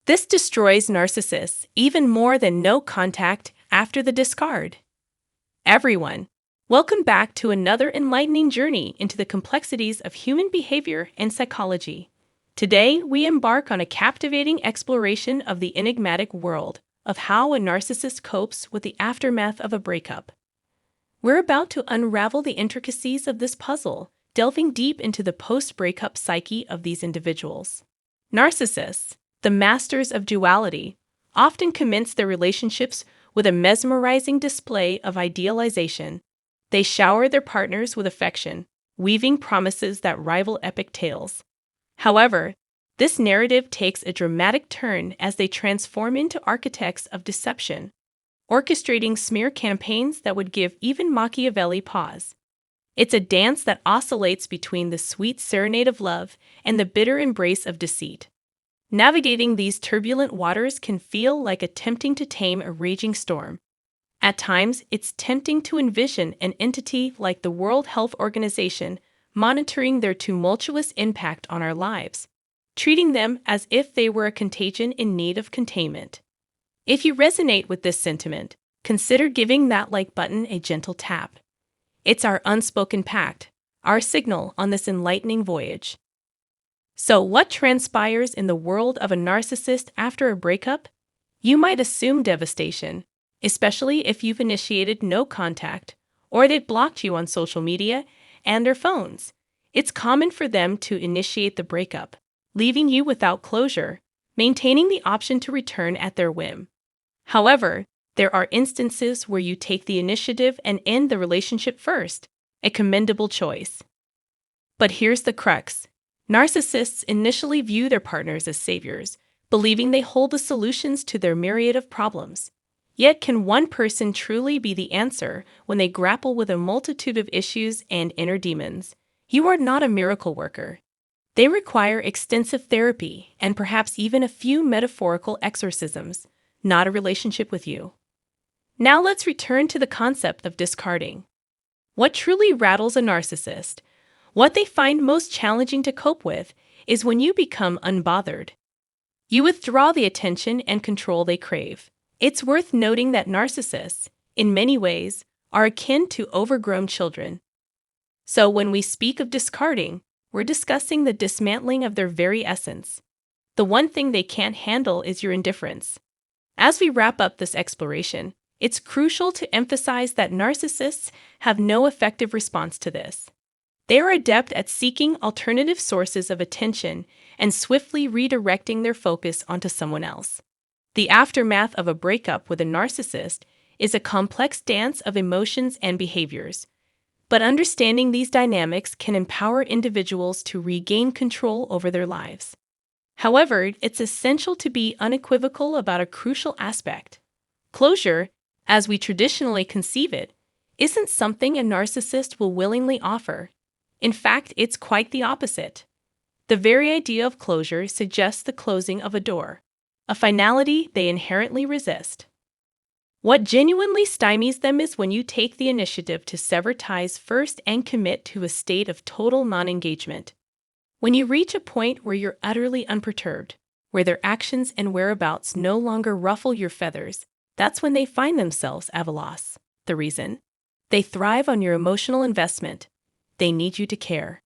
This destroys narcissists even more than no contact after the discard. Everyone, welcome back to another enlightening journey into the complexities of human behavior and psychology. Today, we embark on a captivating exploration of the enigmatic world of how a narcissist copes with the aftermath of a breakup. We're about to unravel the intricacies of this puzzle, delving deep into the post-breakup psyche of these individuals. Narcissists, the masters of duality, often commence their relationships with a mesmerizing display of idealization. They shower their partners with affection, weaving promises that rival epic tales. However, this narrative takes a dramatic turn as they transform into architects of deception, orchestrating smear campaigns that would give even Machiavelli pause. It's a dance that oscillates between the sweet serenade of love and the bitter embrace of deceit. Navigating these turbulent waters can feel like attempting to tame a raging storm. At times, it's tempting to envision an entity like the World Health Organization monitoring their tumultuous impact on our lives, treating them as if they were a contagion in need of containment. If you resonate with this sentiment, consider giving that like button a gentle tap. It's our unspoken pact, our signal on this enlightening voyage. So, what transpires in the world of a narcissist after a breakup? You might assume devastation, especially if you've initiated no contact or they've blocked you on social media and their phones. It's common for them to initiate the breakup, leaving you without closure, maintaining the option to return at their whim. However, there are instances where you take the initiative and end the relationship first, a commendable choice. But here's the crux. Narcissists initially view their partners as saviors, believing they hold the solutions to their myriad of problems. Yet, can one person truly be the answer when they grapple with a multitude of issues and inner demons? You are not a miracle worker. They require extensive therapy and perhaps even a few metaphorical exorcisms, not a relationship with you. Now let's return to the concept of discarding. What truly rattles a narcissist, what they find most challenging to cope with, is when you become unbothered. You withdraw the attention and control they crave. It's worth noting that narcissists, in many ways, are akin to overgrown children. So when we speak of discarding, we're discussing the dismantling of their very essence. The one thing they can't handle is your indifference. As we wrap up this exploration, it's crucial to emphasize that narcissists have no effective response to this. They are adept at seeking alternative sources of attention and swiftly redirecting their focus onto someone else. The aftermath of a breakup with a narcissist is a complex dance of emotions and behaviors, but understanding these dynamics can empower individuals to regain control over their lives. However, it's essential to be unequivocal about a crucial aspect. Closure, as we traditionally conceive it, isn't something a narcissist will willingly offer. In fact, it's quite the opposite. The very idea of closure suggests the closing of a door, a finality they inherently resist. What genuinely stymies them is when you take the initiative to sever ties first and commit to a state of total non-engagement. When you reach a point where you're utterly unperturbed, where their actions and whereabouts no longer ruffle your feathers, that's when they find themselves at a loss. The reason? They thrive on your emotional investment. They need you to care.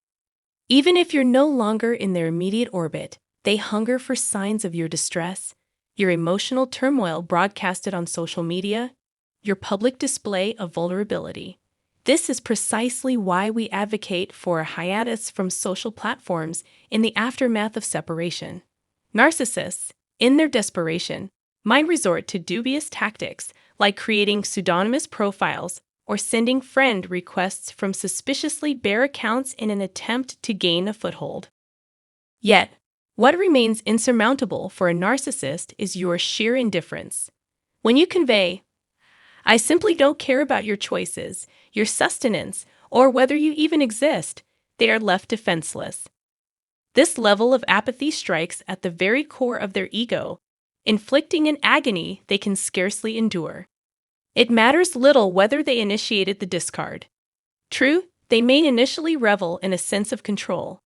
Even if you're no longer in their immediate orbit, they hunger for signs of your distress, your emotional turmoil broadcasted on social media, your public display of vulnerability. This is precisely why we advocate for a hiatus from social platforms in the aftermath of separation. Narcissists, in their desperation, might resort to dubious tactics like creating pseudonymous profiles or sending friend requests from suspiciously bare accounts in an attempt to gain a foothold. Yet, what remains insurmountable for a narcissist is your sheer indifference. When you convey, "I simply don't care about your choices, your sustenance, or whether you even exist," they are left defenseless. This level of apathy strikes at the very core of their ego, inflicting an agony they can scarcely endure. It matters little whether they initiated the discard. True, they may initially revel in a sense of control,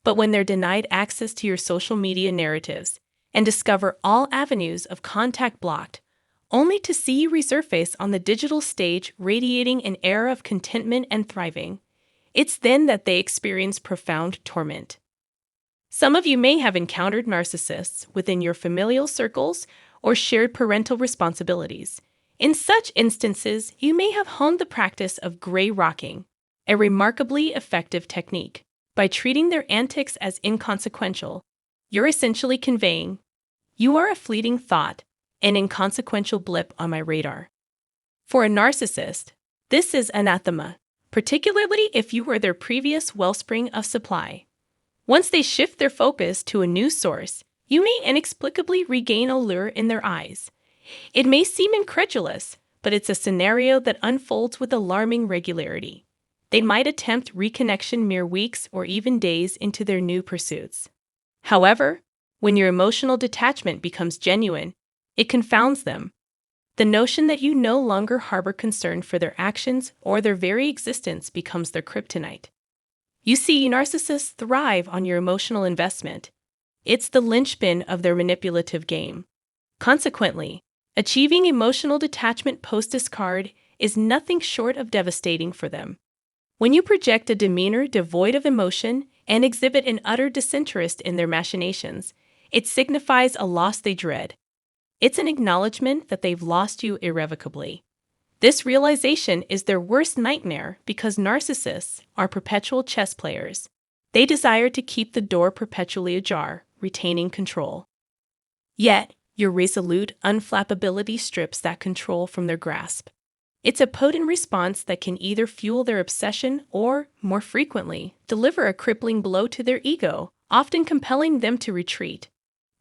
but when they're denied access to your social media narratives, and discover all avenues of contact blocked, only to see you resurface on the digital stage radiating an air of contentment and thriving. It's then that they experience profound torment. Some of you may have encountered narcissists within your familial circles or shared parental responsibilities. In such instances, you may have honed the practice of gray rocking, a remarkably effective technique. By treating their antics as inconsequential, you're essentially conveying, "You are a fleeting thought, an inconsequential blip on my radar." For a narcissist, this is anathema, particularly if you were their previous wellspring of supply. Once they shift their focus to a new source, you may inexplicably regain a lure in their eyes. It may seem incredulous, but it's a scenario that unfolds with alarming regularity. They might attempt reconnection mere weeks or even days into their new pursuits. However, when your emotional detachment becomes genuine, it confounds them. The notion that you no longer harbor concern for their actions or their very existence becomes their kryptonite. You see, narcissists thrive on your emotional investment. It's the linchpin of their manipulative game. Consequently, achieving emotional detachment post-discard is nothing short of devastating for them. When you project a demeanor devoid of emotion and exhibit an utter disinterest in their machinations, it signifies a loss they dread. It's an acknowledgement that they've lost you irrevocably. This realization is their worst nightmare because narcissists are perpetual chess players. They desire to keep the door perpetually ajar, retaining control. Yet, your resolute unflappability strips that control from their grasp. It's a potent response that can either fuel their obsession or, more frequently, deliver a crippling blow to their ego, often compelling them to retreat.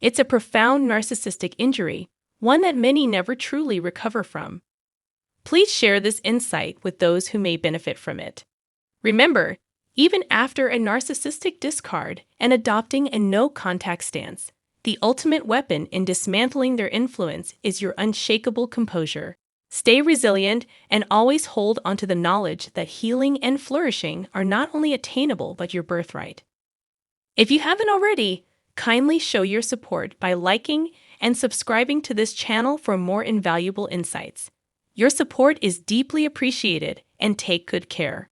It's a profound narcissistic injury, one that many never truly recover from. Please share this insight with those who may benefit from it. Remember, even after a narcissistic discard and adopting a no-contact stance, the ultimate weapon in dismantling their influence is your unshakable composure. Stay resilient and always hold onto the knowledge that healing and flourishing are not only attainable but your birthright. If you haven't already, kindly show your support by liking and subscribing to this channel for more invaluable insights. Your support is deeply appreciated, and take good care.